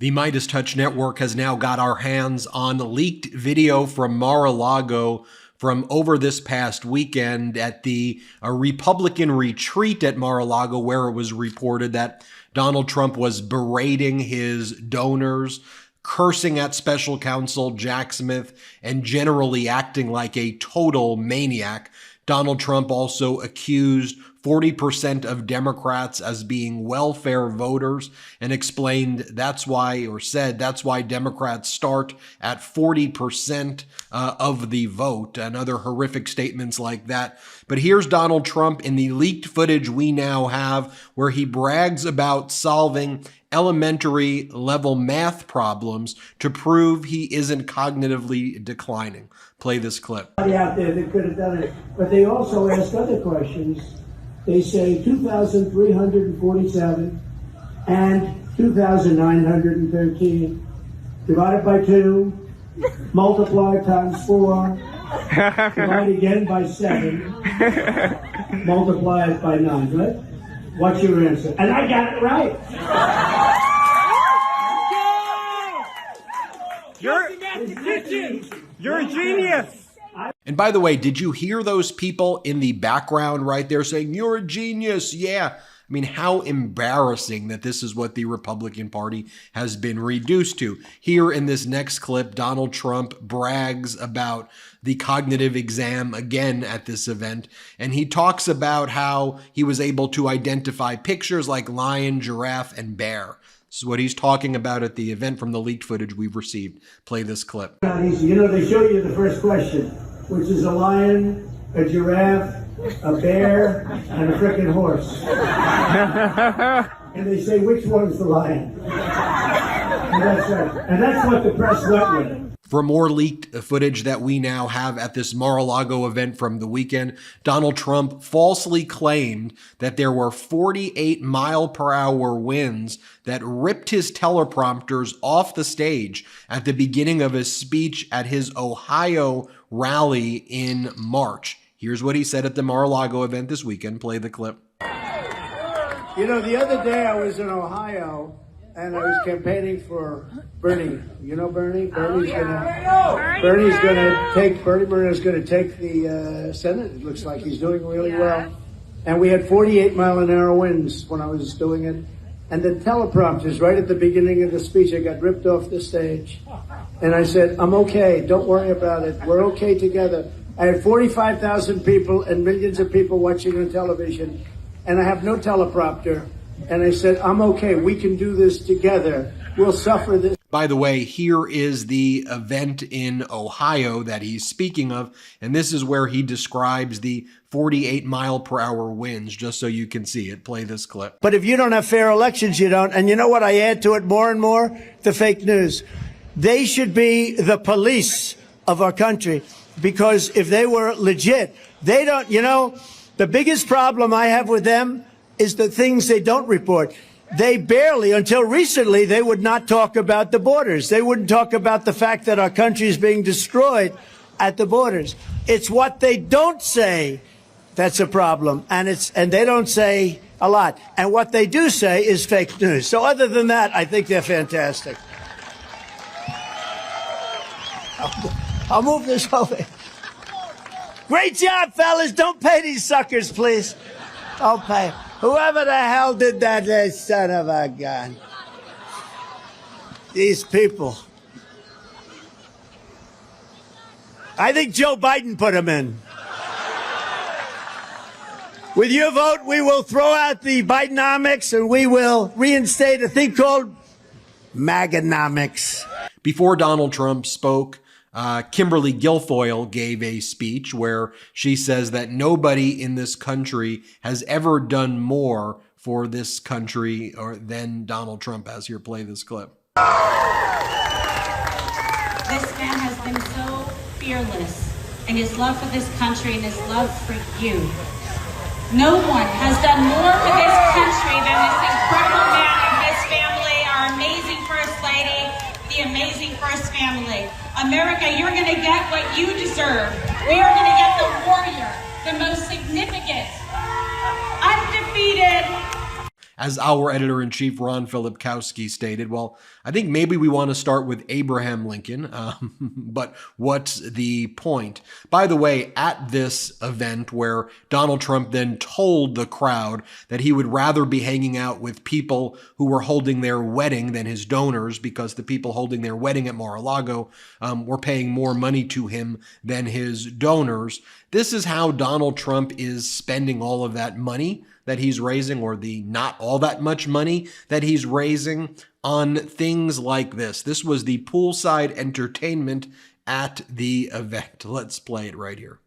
The MeidasTouch network has now got our hands on leaked video from Mar-A-Lago from over this past weekend at the Republican retreat at Mar-A-Lago, where it was reported that Donald Trump was berating his donors, cursing at special counsel Jack Smith, and generally acting like a total maniac. Donald Trump also accused 40% of Democrats as being welfare voters and explained said that's why Democrats start at 40% of the vote, and other horrific statements like that. But here's Donald Trump in the leaked footage we now have, where he brags about solving elementary level math problems to prove he isn't cognitively declining. Play this clip. Out there that could have done it, but they also ask other questions. They say 2,347 and 2,913 divided by 2, multiply times 4, divide again by 7, multiply it by 9. Good? What's your answer? And I got it right. You're a genius. And by the way, did you hear those people in the background right there saying, "You're a genius"? Yeah. I mean, how embarrassing that this is what the Republican Party has been reduced to. Here in this next clip, Donald Trump brags about the cognitive exam again at this event, and he talks about how he was able to identify pictures like lion, giraffe, and bear. This is what he's talking about at the event from the leaked footage we've received. Play this clip. Not easy. You know, they show you the first question, which is a lion, a giraffe, a bear, and a frickin' horse. And they say, which one's the lion? And that's right. And that's what the press went with. For more leaked footage that we now have at this Mar-A-Lago event from the weekend, Donald Trump falsely claimed that there were 48-mile-per-hour winds that ripped his teleprompters off the stage at the beginning of his speech at his Ohio rally in March. Here's what he said at the Mar-A-Lago event this weekend. Play the clip. You know, the other day I was in Ohio, and I was campaigning for Bernie. You know Bernie? Bernie Bernard's going to take the Senate. It looks like he's doing really well. And we had 48-mile-an-hour winds when I was doing it. And the teleprompters, right at the beginning of the speech, I got ripped off the stage. And I said, I'm okay. Don't worry about it. We're okay together. I had 45,000 people and millions of people watching on television, and I have no teleprompter. And I said, I'm okay. We can do this together. We'll suffer this. By the way, here is the event in Ohio that he's speaking of, and this is where he describes the 48-mile-per-hour winds, just so you can see it. Play this clip. But if you don't have fair elections, you don't. And you know what I add to it more and more? The fake news. They should be the police of our country, because if they were legit, they don't, you know, the biggest problem I have with them is the things they don't report. They barely, until recently, they would not talk about the borders. They wouldn't talk about the fact that our country is being destroyed at the borders. It's what they don't say that's a problem, and they don't say a lot. And what they do say is fake news. So other than that, I think they're fantastic. I'll move this over. Great job, fellas. Don't pay these suckers, please. Don't pay. Whoever the hell did that, son of a gun. These people. I think Joe Biden put them in. With your vote, we will throw out the Bidenomics and we will reinstate a thing called Maganomics. Before Donald Trump spoke, Kimberly Guilfoyle gave a speech where she says that nobody in this country has ever done more for this country than Donald Trump has. Here, play this clip. This man has been so fearless in his love for this country and his love for you. No one has done more for this country than this incredible man and his family, our amazing First Lady, the amazing First Family. America, you're going to get what you deserve. We are going to get the warrior, the most significant, undefeated. As our editor-in-chief, Ron Filipkowski, stated, well, I think maybe we want to start with Abraham Lincoln, but what's the point? By the way, at this event where Donald Trump then told the crowd that he would rather be hanging out with people who were holding their wedding than his donors, because the people holding their wedding at Mar-A-Lago were paying more money to him than his donors. This is how Donald Trump is spending all of that money that he's raising, or the not all that much money that he's raising, on things like this. This was the poolside entertainment at the event. Let's play it right here.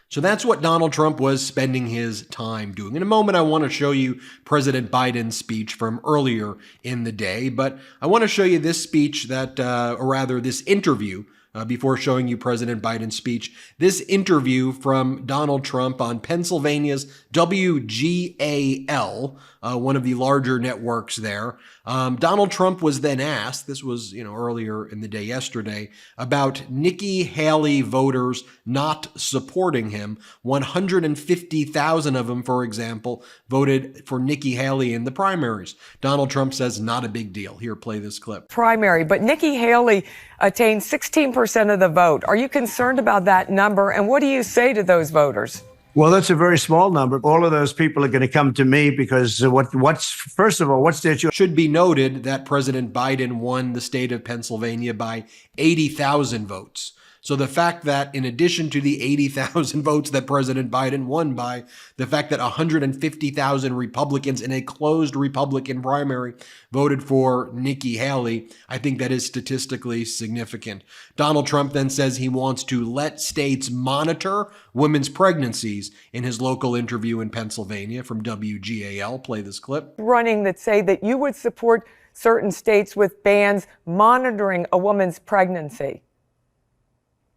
So that's what Donald Trump was spending his time doing. In a moment, I want to show you President Biden's speech from earlier in the day, but I want to show you this speech that, or rather this interview, before showing you President Biden's speech. This interview from Donald Trump on Pennsylvania's WGAL, one of the larger networks there. Donald Trump was then asked, this was, earlier in the day yesterday, about Nikki Haley voters not supporting him. 150,000 of them, for example, voted for Nikki Haley in the primaries. Donald Trump says not a big deal. Here, play this clip. Primary, but Nikki Haley attained 16% of the vote. Are you concerned about that number? And what do you say to those voters? Well, that's a very small number. All of those people are going to come to me because first of all, what's their choice? Should be noted that President Biden won the state of Pennsylvania by 80,000 votes. So the fact that in addition to the 80,000 votes that President Biden won by, the fact that 150,000 Republicans in a closed Republican primary voted for Nikki Haley, I think that is statistically significant. Donald Trump then says he wants to let states monitor women's pregnancies in his local interview in Pennsylvania from WGAL. Play this clip. Running that say that you would support certain states with bans monitoring a woman's pregnancy.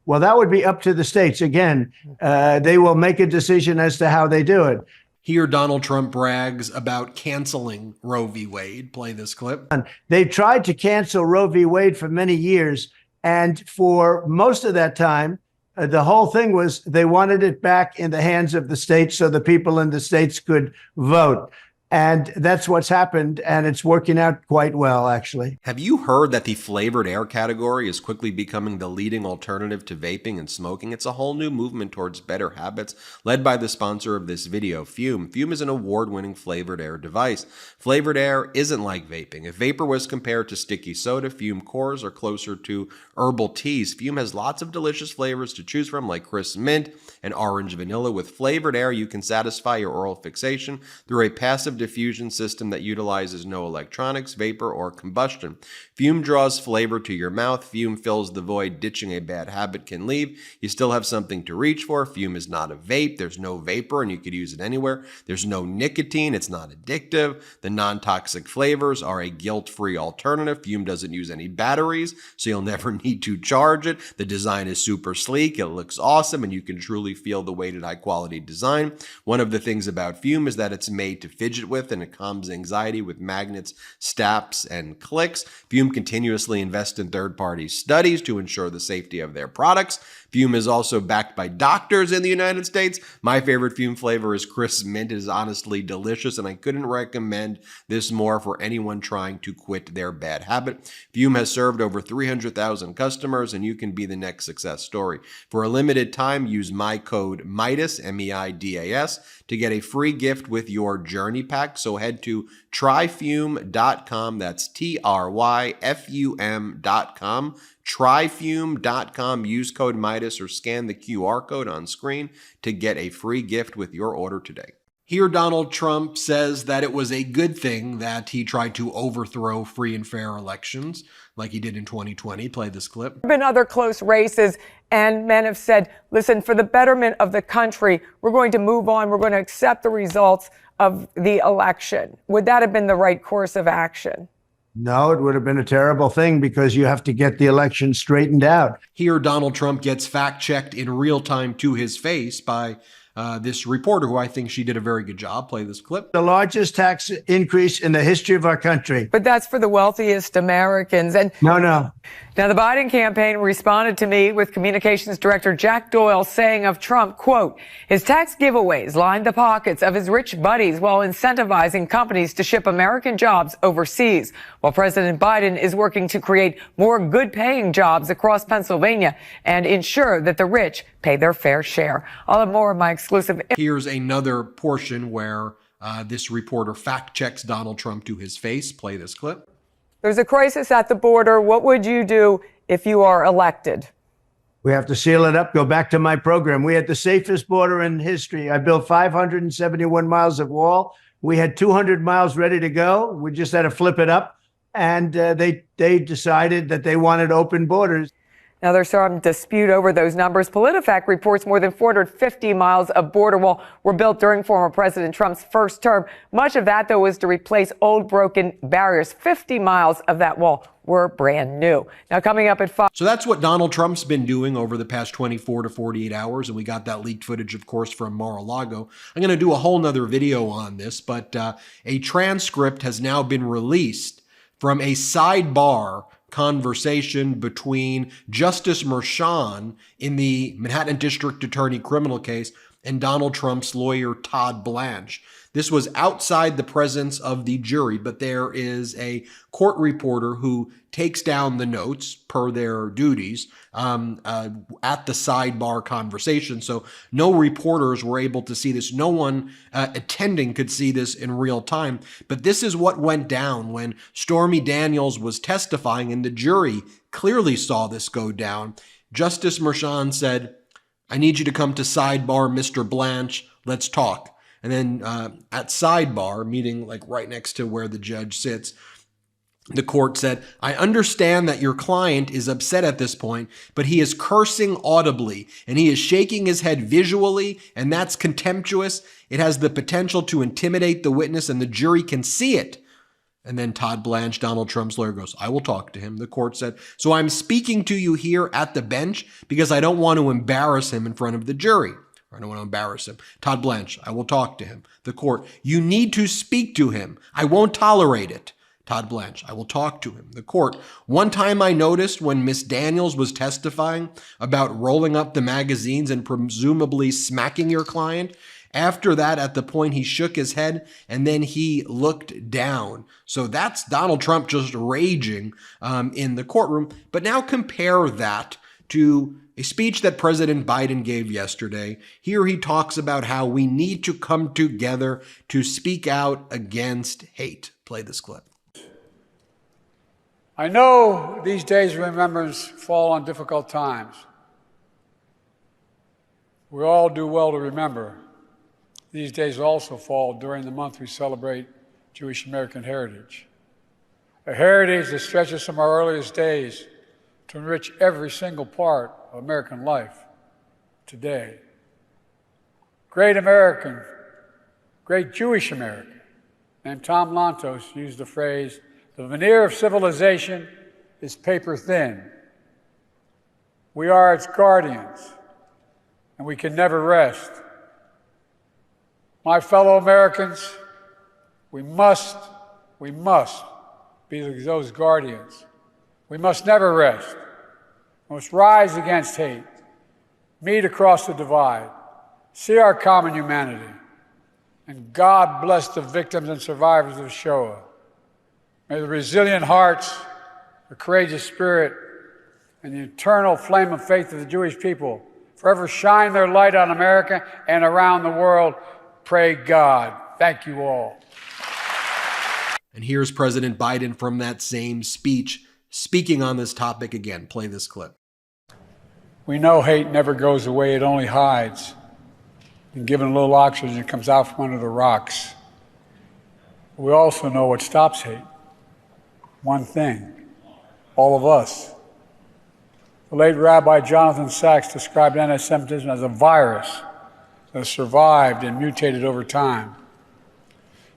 Well, that would be up to the states. Again, they will make a decision as to how they do it. Here, Donald Trump brags about canceling Roe v. Wade. Play this clip. They've tried to cancel Roe v. Wade for many years. And for most of that time, the whole thing was they wanted it back in the hands of the states so the people in the states could vote. And that's what's happened, and it's working out quite well, actually. Have you heard that the flavored air category is quickly becoming the leading alternative to vaping and smoking? It's a whole new movement towards better habits, led by the sponsor of this video, Fume. Fume is an award-winning flavored air device. Flavored air isn't like vaping. If vapor was compared to sticky soda, Fume cores are closer to herbal teas. Fume has lots of delicious flavors to choose from, like crisp mint and orange vanilla. With flavored air, you can satisfy your oral fixation through a passive diffusion system that utilizes no electronics, vapor, or combustion. Fume draws flavor to your mouth. Fume fills the void ditching a bad habit can leave. You still have something to reach for. Fume is not a vape. There's no vapor, and you could use it anywhere. There's no nicotine. It's not addictive. The non-toxic flavors are a guilt-free alternative. Fume doesn't use any batteries, so you'll never need to charge it. The design is super sleek. It looks awesome, and you can truly feel the weighted high-quality design. One of the things about Fume is that it's made to fidget with, and it calms anxiety with magnets, snaps, and clicks. Fume continuously invests in third-party studies to ensure the safety of their products. Fume is also backed by doctors in the United States. My favorite Fume flavor is crisp mint. It is honestly delicious, and I couldn't recommend this more for anyone trying to quit their bad habit. Fume has served over 300,000 customers, and you can be the next success story. For a limited time, use my code MIDAS, M-E-I-D-A-S, to get a free gift with your journey pack. So head to tryfume.com. That's TRYFUM.com. Tryfume.com. Use code MIDAS or scan the QR code on screen to get a free gift with your order today. Here, Donald Trump says that it was a good thing that he tried to overthrow free and fair elections like he did in 2020. Play this clip. There have been other close races, and men have said, listen, for the betterment of the country, we're going to move on. We're going to accept the results of the election. Would that have been the right course of action? No, it would have been a terrible thing because you have to get the election straightened out. Here, Donald Trump gets fact-checked in real time to his face by this reporter, who I think she did a very good job. Play this clip. The largest tax increase in the history of our country. But that's for the wealthiest Americans. And No. now the Biden campaign responded to me with communications director Jack Doyle saying of Trump, quote, his tax giveaways lined the pockets of his rich buddies while incentivizing companies to ship American jobs overseas, while President Biden is working to create more good-paying jobs across Pennsylvania and ensure that the rich pay their fair share. I'll have more of my exclusive. Here's another portion where this reporter fact-checks Donald Trump to his face. Play this clip. There's a crisis at the border. What would you do if you are elected? We have to seal it up. Go back to my program. We had the safest border in history. I built 571 miles of wall. We had 200 miles ready to go. We just had to flip it up. And they decided that they wanted open borders. Now, there's some dispute over those numbers. PolitiFact reports more than 450 miles of border wall were built during former President Trump's first term. Much of that, though, was to replace old broken barriers. 50 miles of that wall were brand new. Now, coming up at 5. So that's what Donald Trump's been doing over the past 24 to 48 hours. And we got that leaked footage, of course, from Mar-A-Lago. I'm going to do a whole nother video on this, but a transcript has now been released from a sidebar conversation between Justice Merchan in the Manhattan District Attorney criminal case and Donald Trump's lawyer, Todd Blanche. This was outside the presence of the jury, but there is a court reporter who takes down the notes per their duties at the sidebar conversation. So no reporters were able to see this. No one attending could see this in real time. But this is what went down when Stormy Daniels was testifying, and the jury clearly saw this go down. Justice Merchan said, I need you to come to sidebar, Mr. Blanche. Let's talk. And then at sidebar, meeting like right next to where the judge sits, the court said, I understand that your client is upset at this point, but he is cursing audibly and he is shaking his head visually, and that's contemptuous. It has the potential to intimidate the witness and the jury can see it. And then Todd Blanche, Donald Trump's lawyer, goes, I will talk to him. The court said, so I'm speaking to you here at the bench because I don't want to embarrass him in front of the jury. I don't want to embarrass him. Todd Blanche, I will talk to him. The court, you need to speak to him. I won't tolerate it. Todd Blanche, I will talk to him. The court, one time I noticed when Miss Daniels was testifying about rolling up the magazines and presumably smacking your client. After that, at the point, he shook his head and then he looked down. So that's Donald Trump just raging in the courtroom. But now compare that to a speech that President Biden gave yesterday. Here he talks about how we need to come together to speak out against hate. Play this clip. I know these days of remembrance fall on difficult times. We all do well to remember. These days also fall during the month we celebrate Jewish American heritage. A heritage that stretches from our earliest days to enrich every single part of American life today. Great American, great Jewish American, named Tom Lantos used the phrase, the veneer of civilization is paper thin. We are its guardians, and we can never rest. My fellow Americans, we must be those guardians. We must never rest. We must rise against hate, meet across the divide, see our common humanity, and God bless the victims and survivors of Shoah. May the resilient hearts, the courageous spirit, and the eternal flame of faith of the Jewish people forever shine their light on America and around the world. Pray God. Thank you all. And here's President Biden from that same speech speaking on this topic again. Play this clip. We know hate never goes away. It only hides. And given a little oxygen, it comes out from under the rocks. We also know what stops hate. One thing, all of us. The late Rabbi Jonathan Sachs described anti-Semitism as a virus that has survived and mutated over time.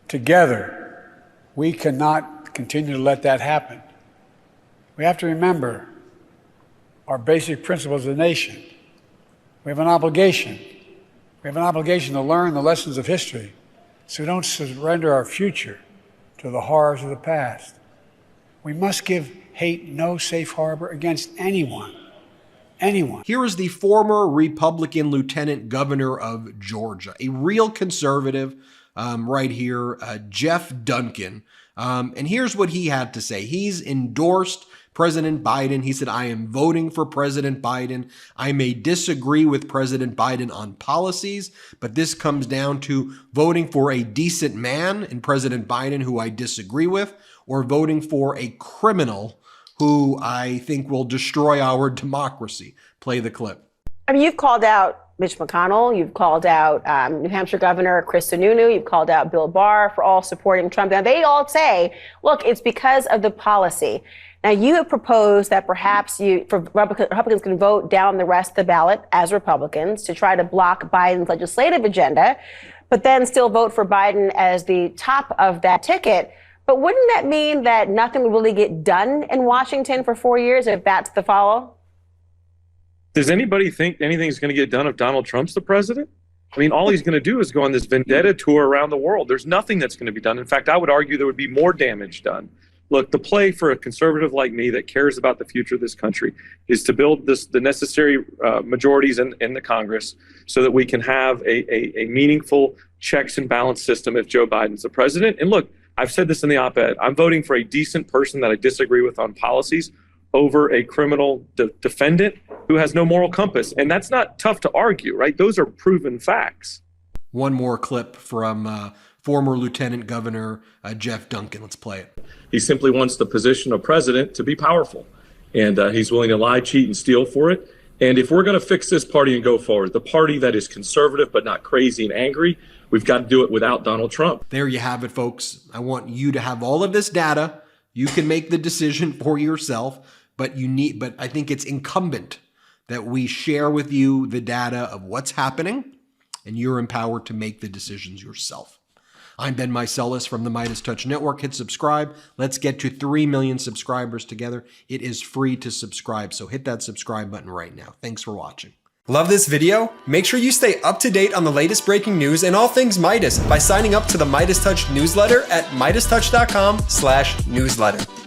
Together, we cannot continue to let that happen. We have to remember our basic principles of the nation. We have an obligation. We have an obligation to learn the lessons of history so we don't surrender our future to the horrors of the past. We must give hate no safe harbor against anyone. Anyone. Here is the former Republican lieutenant governor of Georgia, a real conservative right here, Jeff Duncan. And here's what he had to say. He's endorsed President Biden. He said, I am voting for President Biden. I may disagree with President Biden on policies, but this comes down to voting for a decent man in President Biden who I disagree with, or voting for a criminal who I think will destroy our democracy. Play the clip. I mean, you've called out Mitch McConnell, you've called out New Hampshire Governor Chris Sununu, you've called out Bill Barr for all supporting Trump. Now, they all say, look, it's because of the policy. Now, you have proposed that perhaps Republicans can vote down the rest of the ballot as Republicans to try to block Biden's legislative agenda, but then still vote for Biden as the top of that ticket. But wouldn't that mean that nothing will really get done in Washington for 4 years if that's the follow? Does anybody think anything's going to get done if Donald Trump's the president? I mean, all he's going to do is go on this vendetta tour around the world. There's nothing that's going to be done. In fact, I would argue there would be more damage done. Look, the play for a conservative like me that cares about the future of this country is to build the necessary majorities in the Congress so that we can have a meaningful checks and balance system if Joe Biden's the president. And look, I've said this in the op-ed. I'm voting for a decent person that I disagree with on policies over a criminal defendant who has no moral compass. And that's not tough to argue, right? Those are proven facts. One more clip from former Lieutenant Governor Jeff Duncan. Let's play it. He simply wants the position of president to be powerful. And he's willing to lie, cheat, and steal for it. And if we're going to fix this party and go forward, the party that is conservative but not crazy and angry, we've got to do it without Donald Trump. There you have it, folks. I want you to have all of this data. You can make the decision for yourself, but I think it's incumbent that we share with you the data of what's happening, and you're empowered to make the decisions yourself. I'm Ben Meiselas from the MeidasTouch Network. Hit subscribe. Let's get to 3 million subscribers together. It is free to subscribe, so hit that subscribe button right now. Thanks for watching. Love this video? Make sure you stay up to date on the latest breaking news and all things Meidas by signing up to the MeidasTouch newsletter at MeidasTouch.com/newsletter.